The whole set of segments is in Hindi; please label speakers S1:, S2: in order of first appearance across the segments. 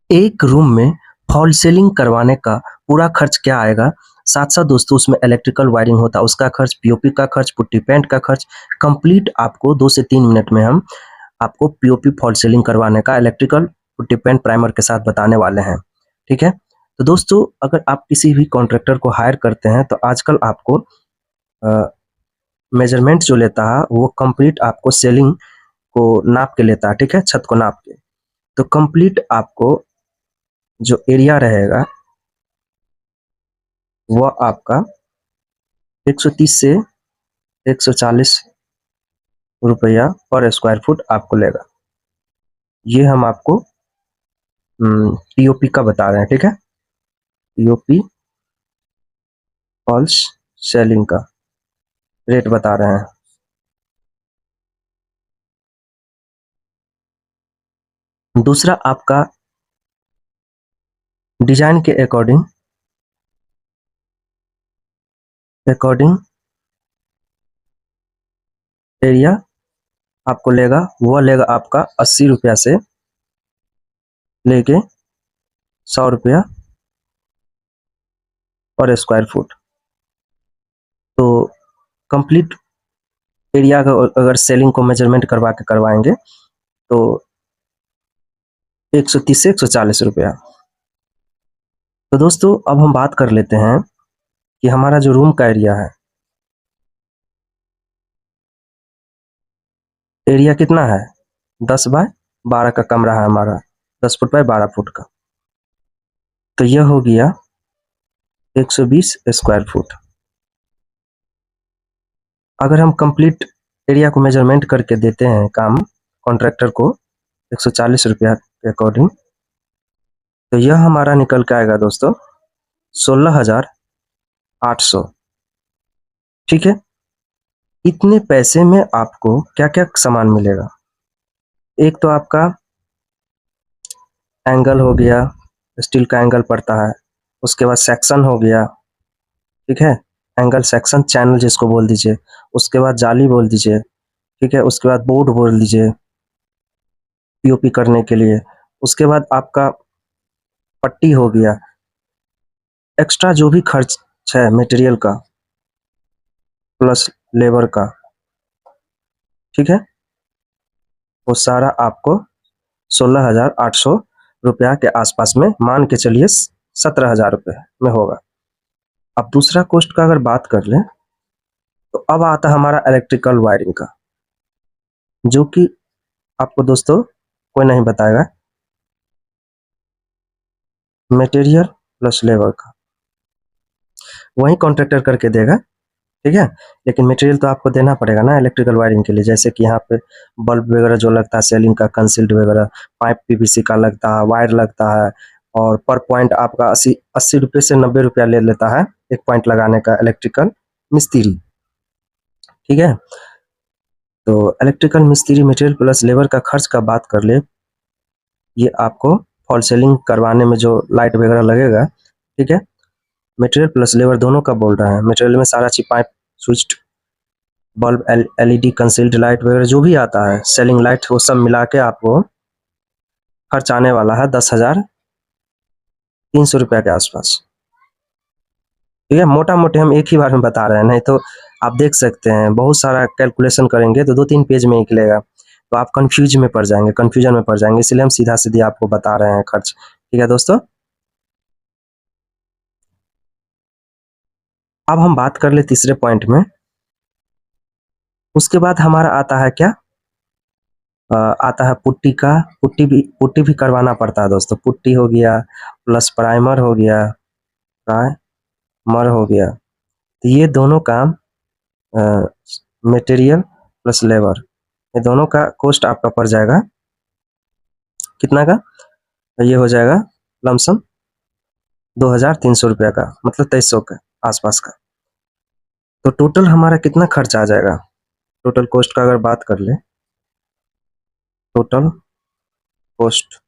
S1: एक रूम में फॉल सीलिंग करवाने का पूरा खर्च क्या आएगा, साथ-साथ दोस्तों उसमें इलेक्ट्रिकल वायरिंग होता है, उसका खर्च, पीओपी का खर्च, पुट्टी पेंट का खर्च, कंप्लीट आपको 2 से 3 मिनट में हम आपको पीओपी फॉल सीलिंग करवाने का इलेक्ट्रिकल पुट्टी पेंट प्राइमर के साथ बताने वाले हैं, ठीक है? तो दोस्तों अगर आप किसी भी कॉन्ट्रैक्टर को हायर करते हैं तो आजकल आपको अ, मेजरमेंट जो लेता है वो कंप्लीट आपको सीलिंग को नाप के लेता है, ठीक है? छत को नाप के। तो कंप्लीट आपको जो एरिया रहेगा वह आपका 130 से 140 रुपया पर स्क्वायर फुट आपको लेगा। ये हम आपको पीओपी का बता रहे हैं, ठीक है? पीओपी फॉल्स सेलिंग का रेट बता रहे हैं। दूसरा आपका डिजाइन के अकॉर्डिंग अकॉर्डिंग एरिया आपको लेगा, वो लेगा आपका 80 रुपया से लेके 100 रुपया पर स्क्वायर फुट। तो कंप्लीट एरिया का अगर सेलिंग को मेजरमेंट करवा के करवाएंगे तो 130 से 140 रुपया। तो दोस्तों अब हम बात कर लेते हैं कि हमारा जो रूम का एरिया है, एरिया कितना है? 10 बाय 12 का कमरा है हमारा, 10 फुट बाय 12 फुट का। तो यह हो गया 120 स्क्वायर फुट। अगर हम कंप्लीट एरिया को मेजरमेंट करके देते हैं काम कॉन्ट्रैक्टर को 140 रुपया के अकॉर्डिंग, तो यह हमारा निकल के आएगा दोस्तों 16,800, ठीक है? इतने पैसे में आपको क्या क्या सामान मिलेगा? एक तो आपका एंगल हो गया, स्टील का एंगल पड़ता है, उसके बाद सेक्शन हो गया, ठीक है? एंगल सेक्शन चैनल जिसको बोल दीजिए, उसके बाद जाली बोल दीजिए, ठीक है? उसके बाद बोर्ड बोल दीजिए पीओपी करने के लिए, उसके बाद आपका पट्टी हो गया, एक्स्ट्रा जो भी खर्च है मटेरियल का प्लस लेबर का, ठीक है? वो सारा आपको 16,800 रुपया के आसपास में मान के चलिए 17,000 रुपये में होगा। अब दूसरा कॉस्ट का अगर बात कर लें तो अब आता है हमारा इलेक्ट्रिकल वायरिंग का, जो कि आपको दोस्तों कोई नहीं बताएगा, मटेरियल प्लस लेबर का वही कॉन्ट्रैक्टर करके देगा, ठीक है? लेकिन मटेरियल तो आपको देना पड़ेगा ना इलेक्ट्रिकल वायरिंग के लिए, जैसे कि यहाँ पे बल्ब वगैरह जो लगता है सेलिंग का, कंसील्ड वगैरह, पाइप पीवीसी का लगता है, वायर लगता है, और पर पॉइंट आपका 80 रुपये से 90 रुपया ले लेता है एक पॉइंट लगाने का इलेक्ट्रिकल मिस्त्री, ठीक है? तो इलेक्ट्रिकल मिस्त्री मटेरियल प्लस लेबर का खर्च का बात कर ले, ये आपको फॉल सीलिंग करवाने में जो लाइट वगैरह लगेगा, ठीक है? मटेरियल प्लस लेबर दोनों का बोल रहा है। मटेरियल में सारा चीज pipe, switch, bulb, LED, concealed light वगैरह जो भी आता है, सेलिंग लाइट, वो सब मिला के आपको खर्च आने वाला है 10,300 रुपया के आसपास, ठीक है? मोटा मोटे हम एक ही बार में बता रहे हैं, नहीं तो आप देख सकते हैं बहुत सारा कैलकुलेशन करेंगे तो 2-3 पेज में निकलेगा, तो आप कंफ्यूज में पड़ जाएंगे, कंफ्यूजन में पड़ जाएंगे, इसलिए हम सीधा सीधी आपको बता रहे हैं खर्च, ठीक है दोस्तों? अब हम बात कर ले तीसरे पॉइंट में। उसके बाद हमारा आता है क्या? आता है पुट्टी का। पुट्टी भी करवाना पड़ता है दोस्तों। पुट्टी हो गया प्लस प्राइमर हो गया, प्राइमर हो गया। तो ये दोनों काम मटेरियल प्लस लेबर, ये दोनों का कॉस्ट आपका पड़ जाएगा कितना का? ये हो जाएगा लमसम 2,300 रुपया का, मतलब 2,300 के आसपास का। तो टोटल हमारा कितना खर्च आ जाएगा? टोटल कॉस्ट का अगर बात कर ले, टोटल कॉस्ट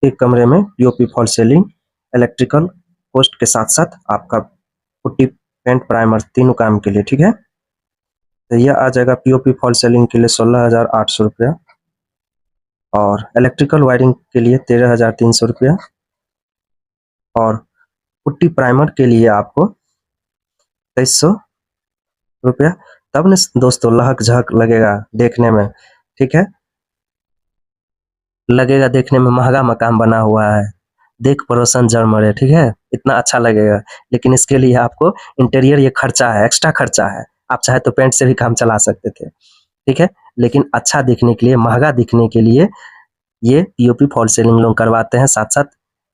S1: एक कमरे में POP fall ceiling electrical cost के साथ साथ आपका पुट्टी पेंट प्राइमर तीनों काम के लिए, ठीक है? तो यह आ जाएगा पीओपी फॉल सीलिंग के लिए 16,800 रुपया, और इलेक्ट्रिकल वायरिंग के लिए 13,300 रुपया, और पुट्टी प्राइमर के लिए आपको 2300 रुपया। तब न दोस्तों लहक झहक लगेगा देखने में, ठीक है, लगेगा देखने में महंगा मकान बना हुआ है, देख पड़ोसन जर मरे, ठीक है, इतना अच्छा लगेगा। लेकिन इसके लिए आपको इंटीरियर ये खर्चा है, एक्स्ट्रा खर्चा है। आप चाहे तो पेंट से भी काम चला सकते थे, ठीक है, लेकिन अच्छा दिखने के लिए, महंगा दिखने के लिए ये पीओपी फॉल सीलिंग लोग करवाते हैं, साथ साथ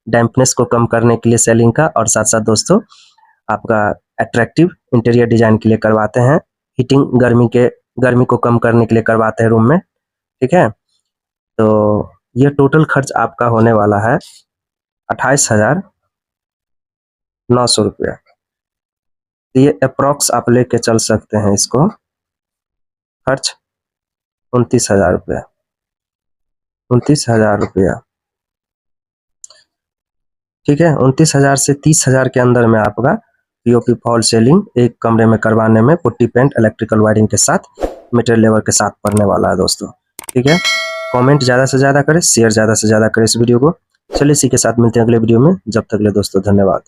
S1: डैम्पनेस को कम करने के लिए सीलिंग का, और साथ साथ दोस्तों आपका अट्रैक्टिव इंटीरियर डिजाइन के लिए करवाते हैं, हीटिंग गर्मी को कम करने के लिए करवाते हैं रूम में, ठीक है। तो ये टोटल खर्च आपका होने वाला है 28,900 रुपया। तो ये अप्रॉक्स आप लेके चल सकते हैं इसको, खर्च 29,000 रुपया, 29,000 रुपया, ठीक है। 29,000 से 30,000 के अंदर में आपका पीओपी फॉल सीलिंग एक कमरे में करवाने में पुट्टी पेंट इलेक्ट्रिकल वायरिंग के साथ मटेरियल लेबर के साथ पड़ने वाला है दोस्तों, ठीक है। कमेंट ज़्यादा से ज़्यादा करें, शेयर ज़्यादा से ज़्यादा करें इस वीडियो को। चलिए इसी के साथ मिलते हैं अगले वीडियो में, जब तक के लिए दोस्तों धन्यवाद।